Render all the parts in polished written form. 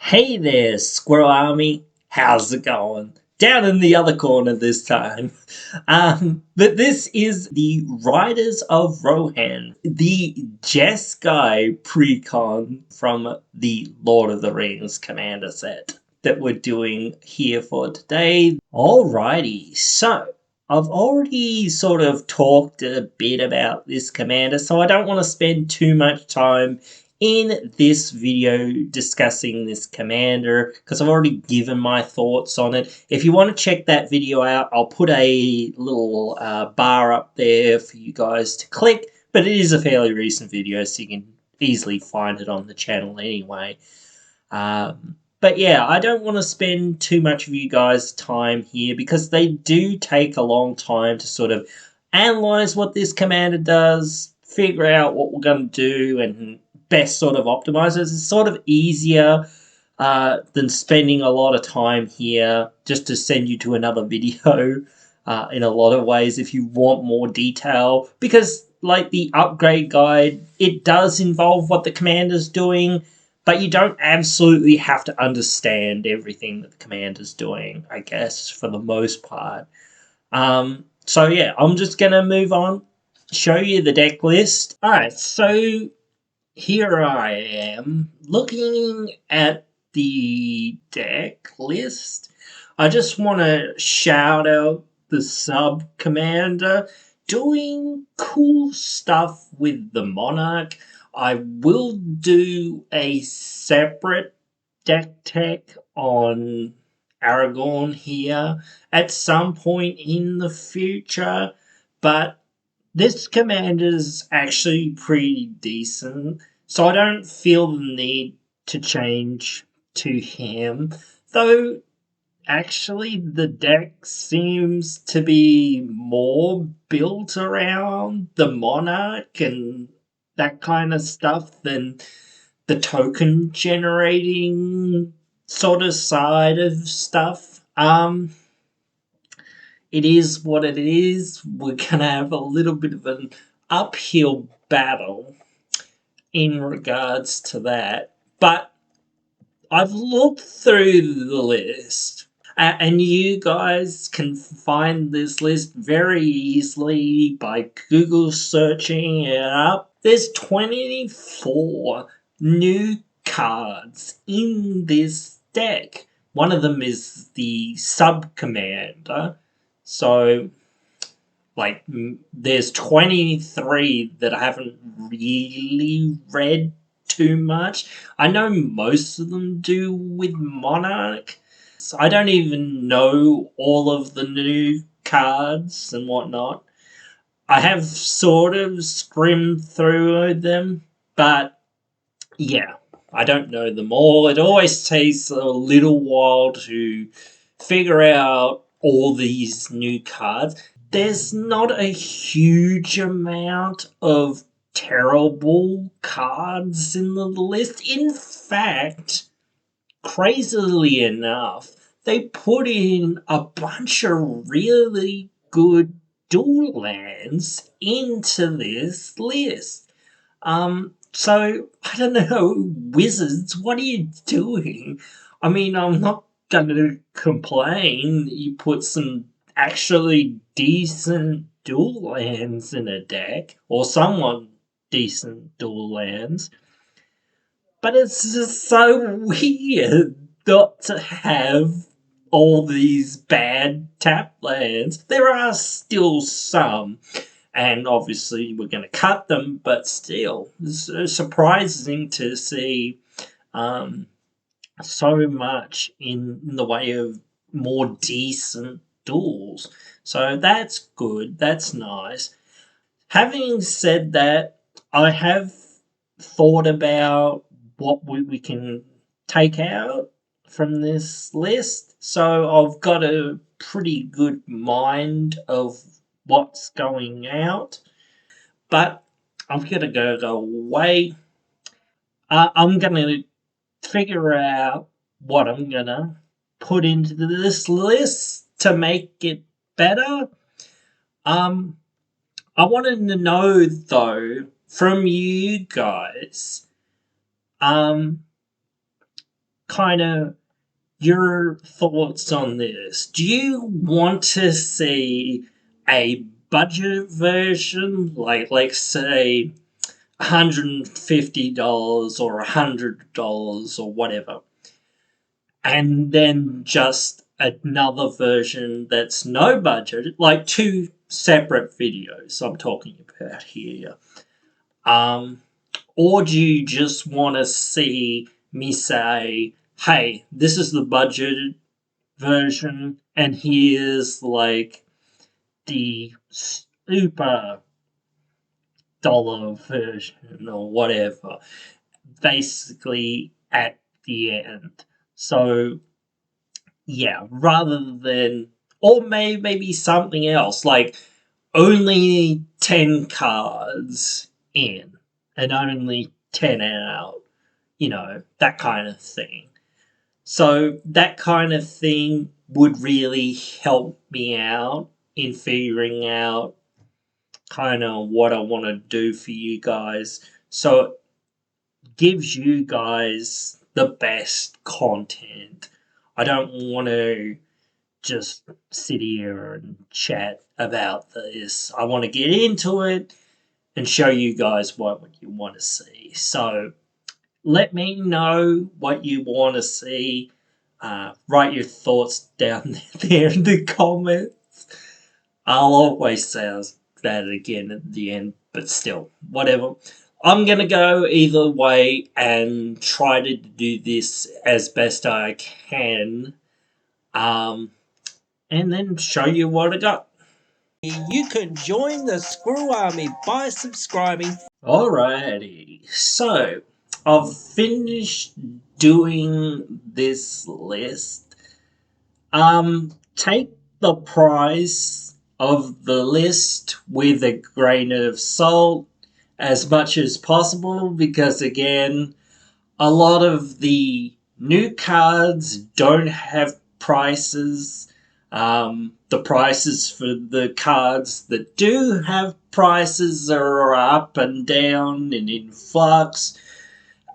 Hey there, Squirrel Army. How's it going? Down in the other corner this time. But this is the Riders of Rohan, the Jeskai precon from the Lord of the Rings commander set that we're doing here for today. Alrighty, so I've already sort of talked a bit about this commander, so I don't want to spend too much time in this video discussing this commander because I've already given my thoughts on it. If you want to check that video out, I'll put a little bar up there for you guys to click, but it is a fairly recent video, so you can easily find it on the channel anyway. But yeah, I don't want to spend too much of you guys' time here because they do take a long time to sort of analyze what this commander does, figure out what we're going to do, and best sort of optimize it. It's sort of easier than spending a lot of time here just to send you to another video in a lot of ways if you want more detail, because like the upgrade guide, it does involve what the commander's doing, but you don't absolutely have to understand everything that the commander's doing, I guess, for the most part. So yeah, I'm just going to move on, show you the deck list. Alright, so here I am looking at the deck list. I just want to shout out the sub commander doing cool stuff with the Monarch. I will do a separate deck tech on Aragorn here at some point in the future, but this commander's actually pretty decent, so I don't feel the need to change to him, though actually the deck seems to be more built around the Monarch and that kind of stuff than the token generating sort of side of stuff. It is what it is. We're going to have a little bit of an uphill battle in regards to that. But I've looked through the list, and you guys can find this list very easily by Google searching it up. There's 24 new cards in this deck. One of them is the sub-commander. So, like, there's 23 that I haven't really read too much. I know most of them do with Monarch. So I don't even know all of the new cards and whatnot. I have sort of skimmed through them, but yeah, I don't know them all. It always takes a little while to figure out all these new cards. There's not a huge amount of terrible cards in the list. In fact, crazily enough, they put in a bunch of really good dual lands into this list. So, I don't know, Wizards, what are you doing? I mean, I'm not going to complain. You put some actually decent dual lands in a deck, or somewhat decent dual lands. But it's just so weird not to have all these bad tap lands. There are still some, and obviously we're going to cut them, but still, it's surprising to see so much in the way of more decent duels. So that's good, that's nice. Having said that, I have thought about what we can take out from this list. So I've got a pretty good mind of what's going out. But I'm going to go away. I'm going to figure out what I'm going to put into this list to make it better. I wanted to know, though, from you guys, kind of your thoughts on this. Do you want to see a budget version, like say $150 or $100 or whatever, and then just another version that's no budget, like two separate videos I'm talking about here? Um, or do you just want to see me say, hey, this is the budget version, and here's like the super dollar version or whatever, basically at the end? So, yeah, rather than, or maybe something else, like only 10 cards in and only 10 out, that kind of thing. So that kind of thing would really help me out in figuring out kind of what I want to do for you guys. So it gives you guys the best content. I don't want to just sit here and chat about this. I want to get into it and show you guys what you want to see. So let me know what you want to see. Write your thoughts down there in the comments. I'll always say that again at the end, but still, whatever. I'm going to go either way and try to do this as best I can, and then show you what I got. You can join the Squirrel Army by subscribing. Alrighty, so I've finished doing this list. Take the price of the list with a grain of salt as much as possible, because again, a lot of the new cards don't have prices. The prices for the cards that do have prices are up and down and in flux.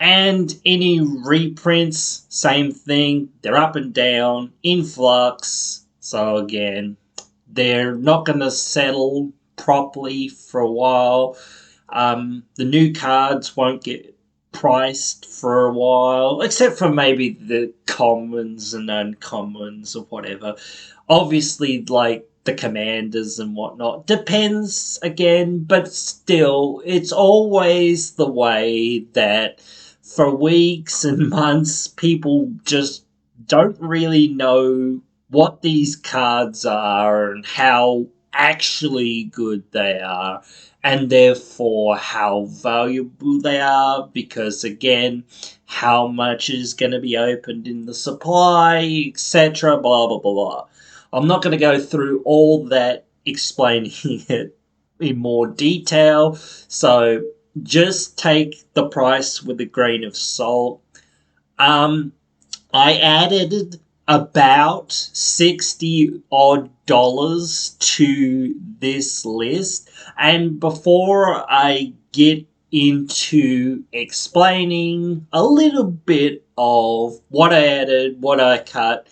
And any reprints, same thing. They're up and down, in flux. So again, they're not going to settle properly for a while. The new cards won't get priced for a while, except for maybe the commons and uncommons or whatever. Obviously, like the commanders and whatnot, depends again, but still, it's always the way that for weeks and months, people just don't really know what these cards are and how actually good they are, and therefore how valuable they are, because again, how much is going to be opened in the supply, etc. Blah blah blah blah. I'm not going to go through all that explaining it in more detail, so just take the price with a grain of salt. I added about 60 odd dollars to this list, and before I get into explaining a little bit of what I added, what I cut,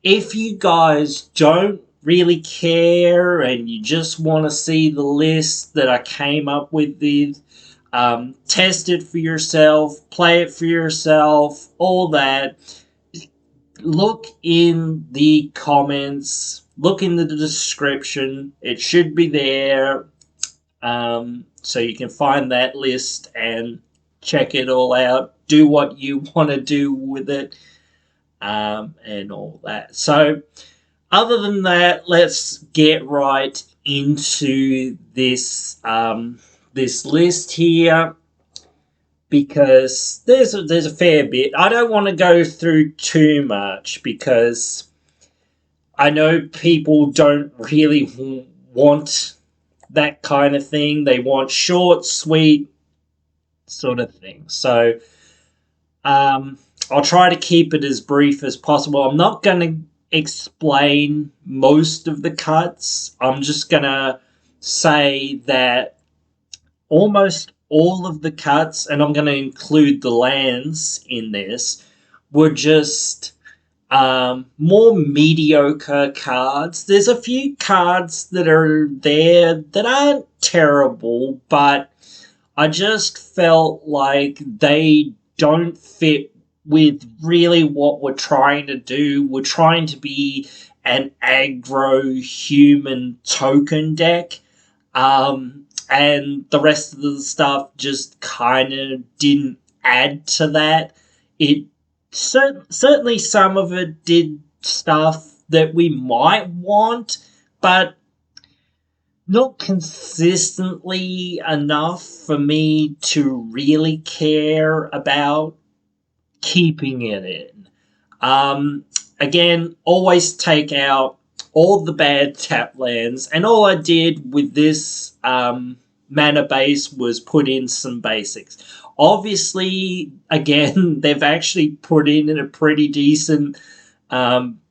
if you guys don't really care and you just want to see the list that I came up with, test it for yourself, play it for yourself, all that, look in the comments, look in the description. It should be there, so you can find that list and check it all out. Do what you want to do with it, and all that. So, other than that, let's get right into this list here, because there's a fair bit. I don't want to go through too much because I know people don't really want that kind of thing. They want short, sweet sort of thing. So I'll try to keep it as brief as possible. I'm not going to explain most of the cuts. I'm just going to say that almost all of the cuts, and I'm going to include the lands in this, were just more mediocre cards. There's a few cards that are there that aren't terrible, but I just felt like they don't fit with really what we're trying to do. We're trying to be an aggro human token deck. And the rest of the stuff just kind of didn't add to that. It certainly some of it did stuff that we might want, but not consistently enough for me to really care about keeping it in. Again, always take out all the bad tap lands, and all I did with this mana base was put in some basics. Obviously, again, they've actually put in a pretty decent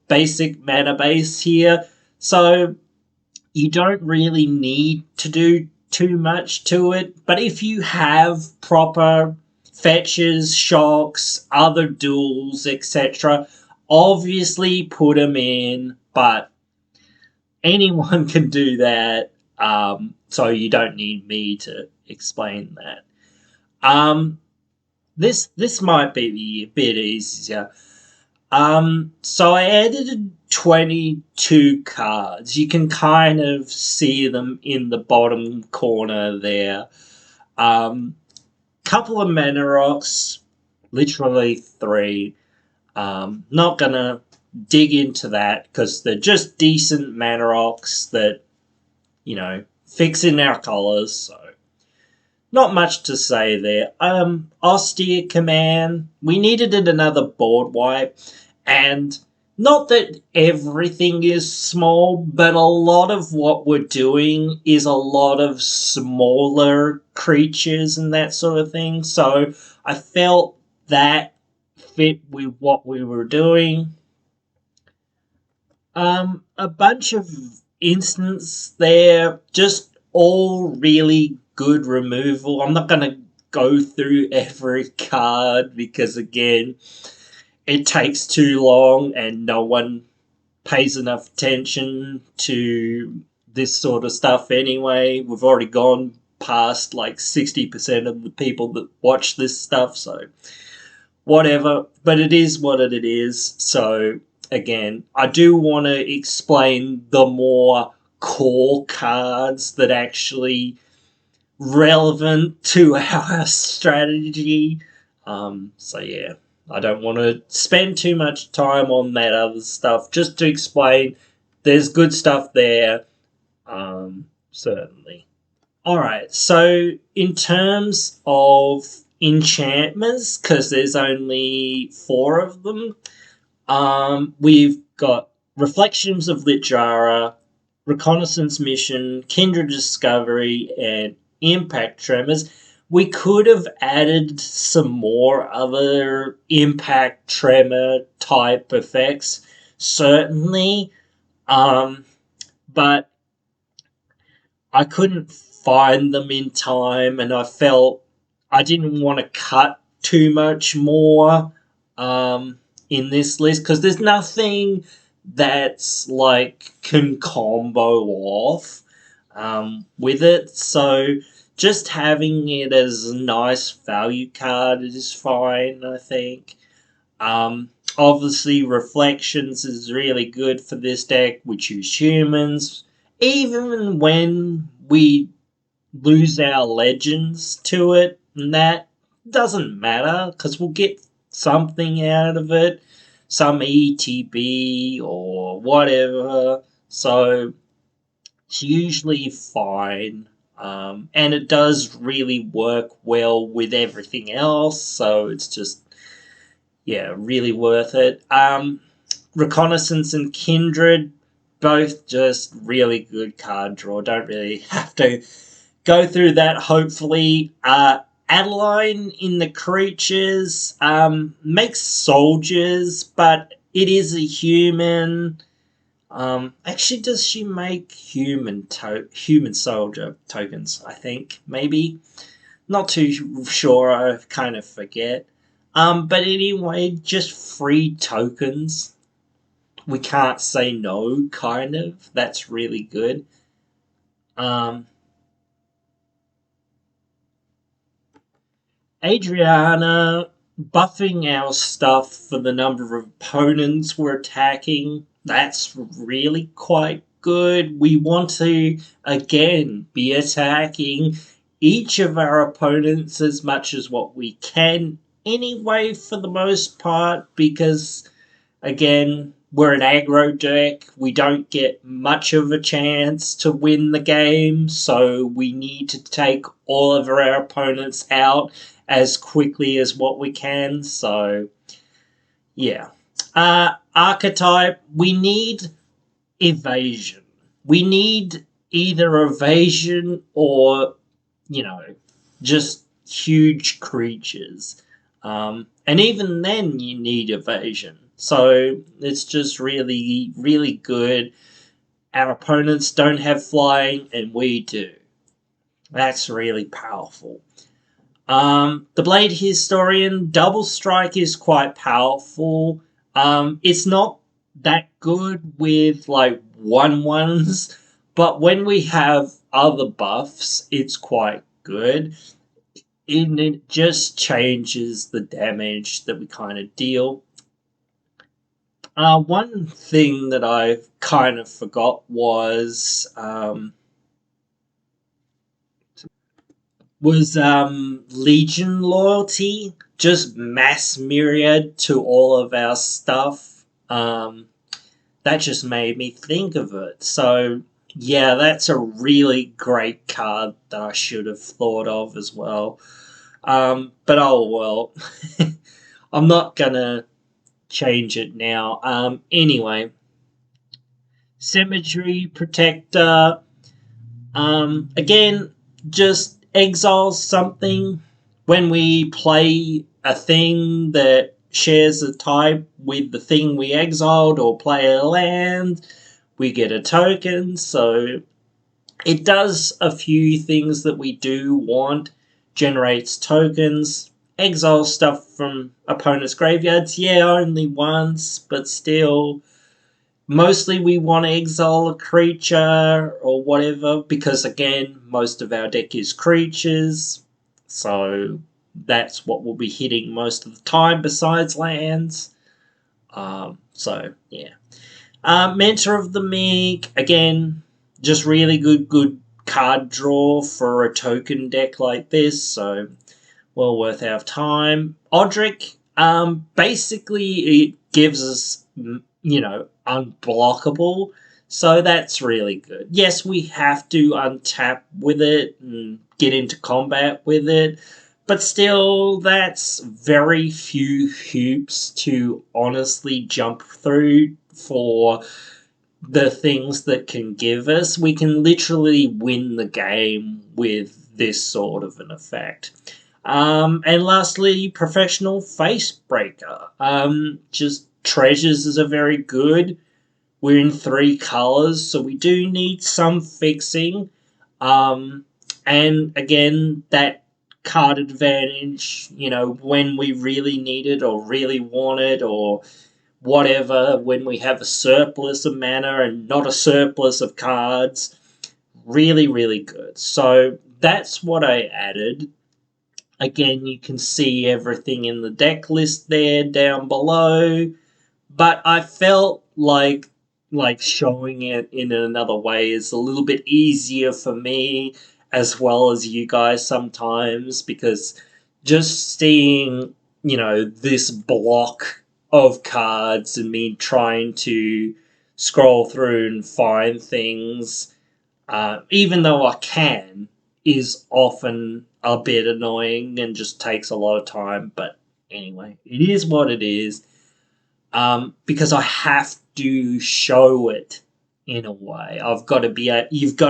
basic mana base here, so you don't really need to do too much to it. But if you have proper fetches, shocks, other duels, etc., obviously put them in, but anyone can do that, so you don't need me to explain that. This might be a bit easier. So I edited 22 cards. You can kind of see them in the bottom corner there. Couple of mana rocks, literally 3. Not gonna dig into that because they're just decent mana rocks that, fix in our colours, so not much to say there. Austere Command, we needed another board wipe, and not that everything is small, but a lot of what we're doing is a lot of smaller creatures and that sort of thing, so I felt that fit with what we were doing. A bunch of instants there, just all really good removal. I'm not going to go through every card because, again, it takes too long and no one pays enough attention to this sort of stuff anyway. We've already gone past like 60% of the people that watch this stuff, so whatever. But it is what it is, so again, I do want to explain the more core cards that actually relevant to our strategy. So yeah, I don't want to spend too much time on that other stuff. Just to explain, there's good stuff there. Certainly. Alright, so in terms of enchantments, because there's only 4 of them, we've got Reflections of Littjara, Reconnaissance Mission, Kindred Discovery, and Impact Tremors. We could have added some more other Impact Tremor type effects, certainly, but I couldn't find them in time, and I felt I didn't want to cut too much more in this list because there's nothing that's like can combo off with it, so just having it as a nice value card is fine, I think. Obviously Reflections is really good for this deck. We choose humans even when we lose our legends to it, and that doesn't matter because we'll get something out of it, some ETB or whatever, so it's usually fine, and it does really work well with everything else, so it's just, yeah, really worth it. Reconnaissance and Kindred, both just really good card draw, don't really have to go through that, hopefully. Adeline in the creatures makes soldiers, but it is a human. Actually, does she make human soldier tokens? I think maybe. Not too sure. I kind of forget. But anyway, just free tokens. We can't say no, kind of. That's really good. Um, Adriana buffing our stuff for the number of opponents we're attacking. That's really quite good. We want to, again, be attacking each of our opponents as much as what we can anyway, for the most part, because again, we're an aggro deck. We don't get much of a chance to win the game, so we need to take all of our opponents out as quickly as what we can. So, yeah. Archetype, we need evasion. We need either evasion or, you know, just huge creatures. And even then, you need evasion. So it's just really, really good. Our opponents don't have flying, and we do. That's really powerful. The Blade Historian Double Strike is quite powerful. It's not that good with like 1/1s, but when we have other buffs, it's quite good. And it just changes the damage that we kind of deal. One thing that I kind of forgot was Legion loyalty, just mass myriad to all of our stuff. That just made me think of it. So yeah, that's a really great card that I should have thought of as well. But oh well, I'm not gonna change it now. Anyway, Cemetery Protector. Again, just exiles something when we play a thing that shares a type with the thing we exiled, or play a land, we get a token. So it does a few things that we do want. Generates tokens, exile stuff from opponents' graveyards. Yeah, only once, but still. Mostly we want to exile a creature or whatever, because again, most of our deck is creatures. So that's what we'll be hitting most of the time besides lands. So yeah. Mentor of the Meek, again, just really good card draw for a token deck like this, so well worth our time. Odric, basically it gives us, unblockable, so that's really good. Yes, we have to untap with it and get into combat with it, but still, that's very few hoops to honestly jump through for the things that can give us. We can literally win the game with this sort of an effect. And lastly, Professional Facebreaker. Just treasures are very good. We're in 3 colors, so we do need some fixing. And again, that card advantage, when we really need it or really want it or whatever, when we have a surplus of mana and not a surplus of cards. Really, really good. So that's what I added. Again, you can see everything in the deck list there down below. But I felt like showing it in another way is a little bit easier for me as well as you guys sometimes, because just seeing, this block of cards and me trying to scroll through and find things, even though I can, is often a bit annoying and just takes a lot of time. But anyway, it is what it is. Because I have to show it in a way. You've got to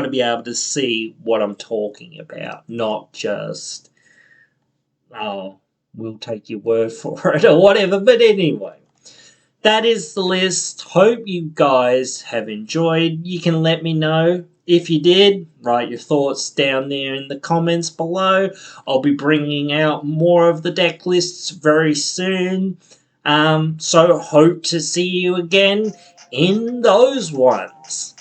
be able to see what I'm talking about, not just, oh, we'll take your word for it or whatever. But anyway, that is the list. Hope you guys have enjoyed. You can let me know If you did, write your thoughts down there in the comments below. I'll be bringing out more of the deck lists very soon. So hope to see you again in those ones.